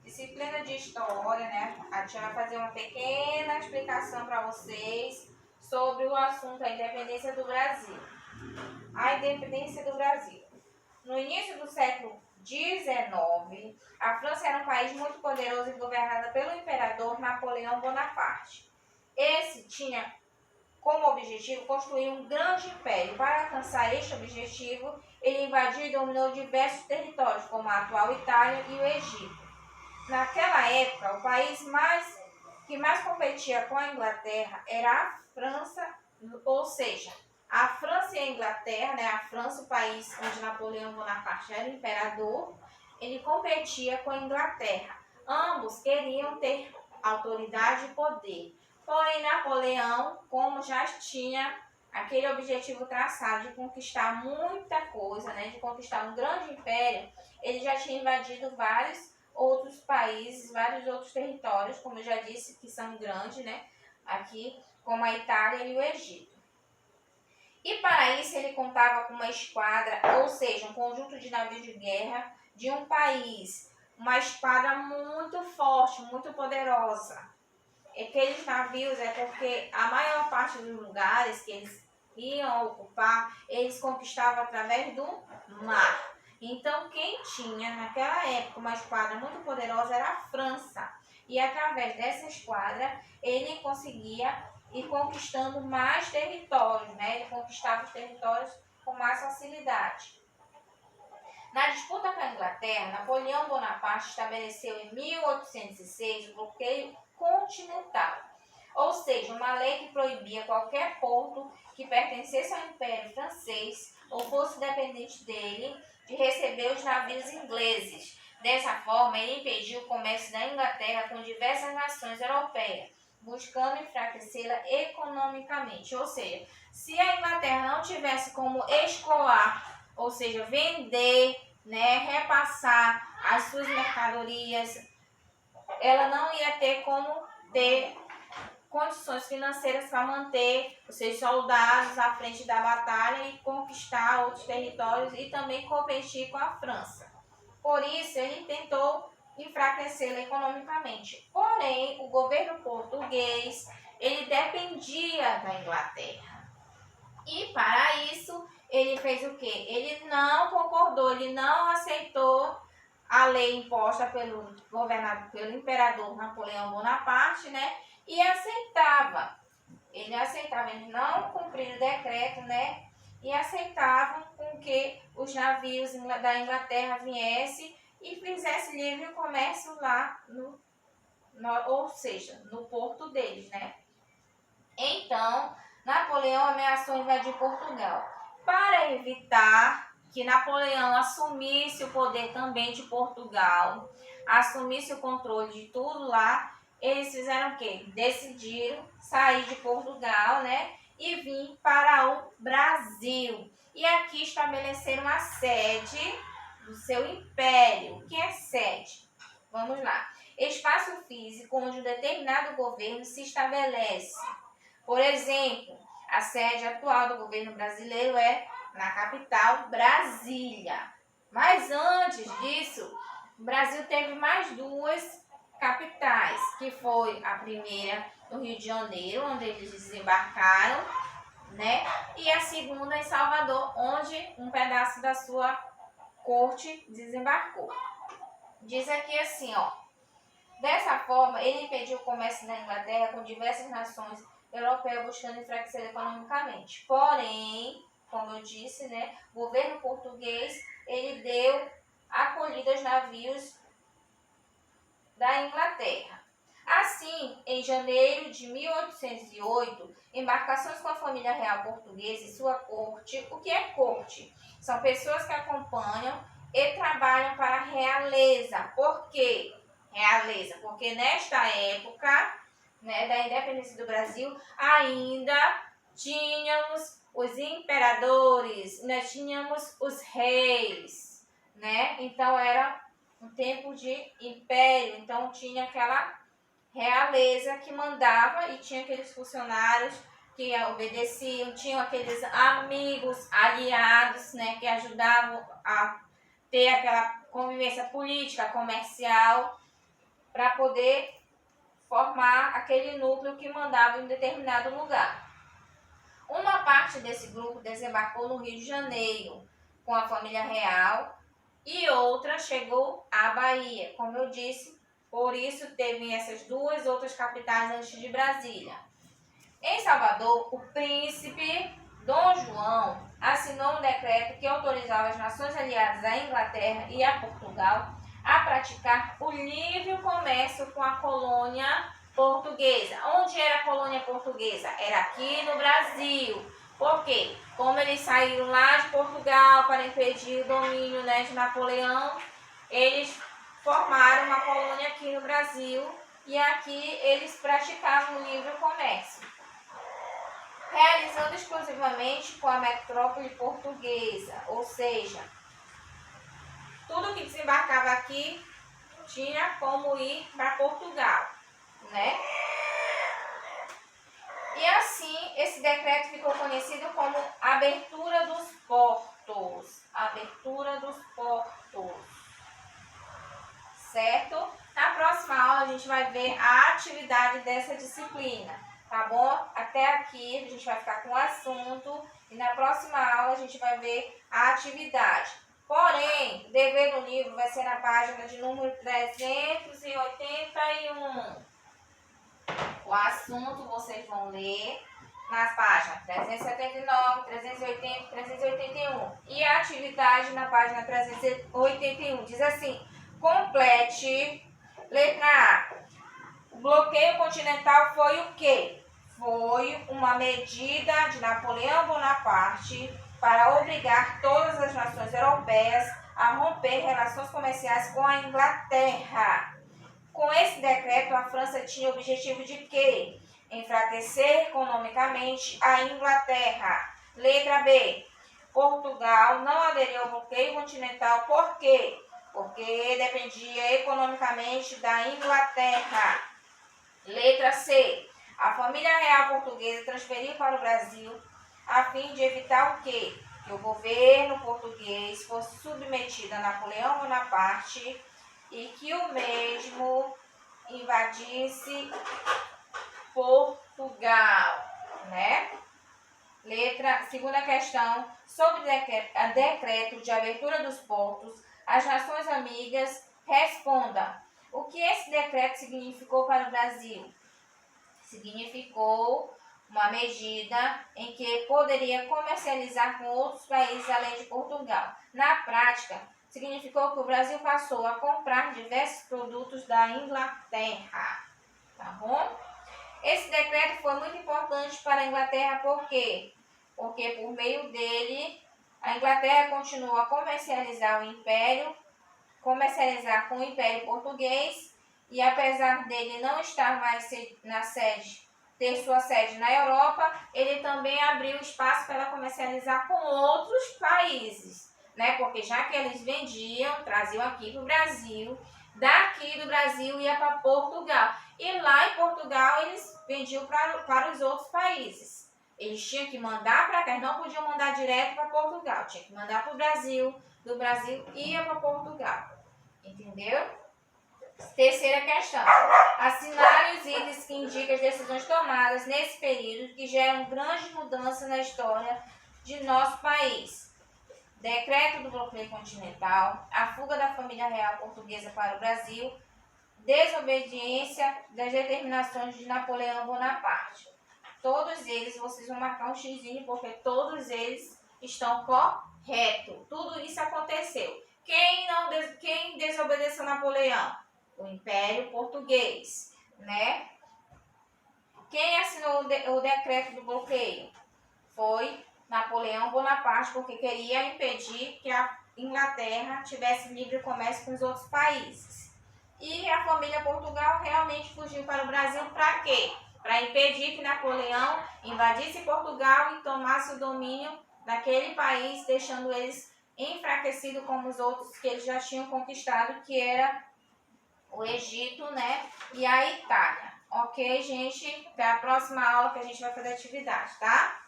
disciplina de história, né? A tia vai fazer uma pequena explicação para vocês sobre o assunto da independência do Brasil. A independência do Brasil. No início do século XIX, a França era um país muito poderoso e governada pelo imperador Napoleão Bonaparte. Esse tinha como objetivo construir um grande império. Para alcançar este objetivo, ele invadiu e dominou diversos territórios, como a atual Itália e o Egito. Naquela época, o país que mais competia com a Inglaterra era a França, ou seja, a França e a Inglaterra, né? A França, o país onde Napoleão Bonaparte era imperador, ele competia com a Inglaterra. Ambos queriam ter autoridade e poder. Porém, Napoleão, como já tinha aquele objetivo traçado de conquistar muita coisa, né? De conquistar um grande império, ele já tinha invadido vários outros países, vários outros territórios, como eu já disse, que são grandes, né? Aqui, como a Itália e o Egito. E para isso ele contava com uma esquadra, ou seja, um conjunto de navios de guerra de um país. Uma esquadra muito forte, muito poderosa. Aqueles navios é porque a maior parte dos lugares que eles iam ocupar, eles conquistavam através do mar. Então, quem tinha naquela época uma esquadra muito poderosa era a França. E através dessa esquadra, ele conseguia ir conquistando mais territórios, né? Ele conquistava os territórios com mais facilidade. Na disputa com a Inglaterra, Napoleão Bonaparte estabeleceu em 1806 o bloqueio continental, ou seja, uma lei que proibia qualquer porto que pertencesse ao Império Francês ou fosse dependente dele de receber os navios ingleses. Dessa forma, ele impediu o comércio da Inglaterra com diversas nações europeias, buscando enfraquecê-la economicamente. Ou seja, se a Inglaterra não tivesse como escoar, ou seja, vender, né, repassar as suas mercadorias, ela não ia ter como ter condições financeiras para manter os seus soldados à frente da batalha e conquistar outros territórios e também competir com a França. Por isso, ele tentou enfraquecê-la economicamente. Porém, o governo português, ele dependia da Inglaterra. E para isso, ele fez o quê? Ele não concordou, ele não aceitou a lei imposta pelo imperador Napoleão Bonaparte, né? E aceitava. Eles não cumpriram o decreto, né? E aceitavam com que os navios da Inglaterra viessem e fizessem livre comércio lá ou seja, no porto deles, né? Então, Napoleão ameaçou invadir Portugal. Para evitar que Napoleão assumisse o poder também de Portugal, assumisse o controle de tudo lá, eles fizeram o quê? Decidiram sair de Portugal, né? E vir para o Brasil. E aqui estabeleceram a sede do seu império. O que é sede? Vamos lá. Espaço físico onde um determinado governo se estabelece. Por exemplo, a sede atual do governo brasileiro é na capital, Brasília. Mas antes disso, o Brasil teve mais duas capitais, que foi a primeira no Rio de Janeiro, onde eles desembarcaram, né? E a segunda em Salvador, onde um pedaço da sua corte desembarcou. Diz aqui assim, ó. Dessa forma, ele impediu o comércio da Inglaterra com diversas nações europeias buscando enfraquecer economicamente. Porém, como eu disse, né, o governo português, ele deu acolhida aos navios da Inglaterra. Assim, em janeiro de 1808, embarcações com a família real portuguesa e sua corte. O que é corte? São pessoas que acompanham e trabalham para a realeza. Por quê? Realeza, porque nesta época, né, da independência do Brasil, ainda tínhamos os imperadores, nós tínhamos os reis, né? Então era um tempo de império, então tinha aquela realeza que mandava e tinha aqueles funcionários que obedeciam, tinham aqueles amigos, aliados, né, que ajudavam a ter aquela convivência política, comercial. para poder formar aquele núcleo que mandava em um determinado lugar. Uma parte desse grupo desembarcou no Rio de Janeiro com a família real e outra chegou à Bahia, como eu disse, por isso teve essas duas outras capitais antes de Brasília. Em Salvador, o príncipe Dom João assinou um decreto que autorizava as nações aliadas à Inglaterra e a Portugal a praticar o livre comércio com a colônia portuguesa. Onde era a colônia portuguesa? Era aqui no Brasil. Por quê? Como eles saíram lá de Portugal para impedir o domínio, né, de Napoleão, eles formaram uma colônia aqui no Brasil e aqui eles praticavam o livre comércio, realizando exclusivamente com a metrópole portuguesa, ou seja, tudo que desembarcava aqui tinha como ir para Portugal, né? E assim, esse decreto ficou conhecido como Abertura dos Portos. Abertura dos Portos. Certo? Na próxima aula a gente vai ver a atividade dessa disciplina, tá bom? Até aqui a gente vai ficar com o assunto e na próxima aula a gente vai ver a atividade. Porém, o dever do livro vai ser na página de número 381. O assunto vocês vão ler nas páginas 379, 380 e 381. E a atividade na página 381 diz assim: complete. Letra A. O bloqueio continental foi o quê? Foi uma medida de Napoleão Bonaparte para obrigar todas as nações europeias a romper relações comerciais com a Inglaterra. Com esse decreto, a França tinha o objetivo de quê? Enfraquecer economicamente a Inglaterra. Letra B. Portugal não aderiu ao bloqueio continental. Por quê? Porque dependia economicamente da Inglaterra. Letra C. A família real portuguesa transferiu para o Brasil a fim de evitar o quê? Que o governo português fosse submetido a Napoleão Bonaparte e que o mesmo invadisse Portugal, né? Segunda questão, sobre o decreto de abertura dos portos, as nações amigas responda. O que esse decreto significou para o Brasil? Significou uma medida em que poderia comercializar com outros países além de Portugal. Na prática, significou que o Brasil passou a comprar diversos produtos da Inglaterra, tá bom? Esse decreto foi muito importante para a Inglaterra, por quê? Porque por meio dele, a Inglaterra continuou a comercializar com o Império Português, e apesar dele não estar mais ter sua sede na Europa, ele também abriu espaço para comercializar com outros países, né? Porque já que eles vendiam, traziam aqui para o Brasil, daqui do Brasil ia para Portugal. E lá em Portugal eles vendiam para os outros países. Eles tinham que mandar para cá, eles não podiam mandar direto para Portugal, tinha que mandar para o Brasil, do Brasil ia para Portugal. Entendeu? Terceira questão. Assinale os itens que indicam as decisões tomadas nesse período que geram grande mudança na história de nosso país. Decreto do bloqueio continental, a fuga da família real portuguesa para o Brasil, desobediência das determinações de Napoleão Bonaparte. Todos eles, vocês vão marcar um xizinho porque todos eles estão corretos. Tudo isso aconteceu. Quem desobedeceu Napoleão? O Império Português, né? Quem assinou o decreto do bloqueio? Foi Napoleão Bonaparte, porque queria impedir que a Inglaterra tivesse livre comércio com os outros países. E a família Portugal realmente fugiu para o Brasil para quê? Para impedir que Napoleão invadisse Portugal e tomasse o domínio daquele país, deixando eles enfraquecidos como os outros que eles já tinham conquistado, que era o Egito, né? E a Itália. Ok, gente? Até a próxima aula que a gente vai fazer atividade, tá?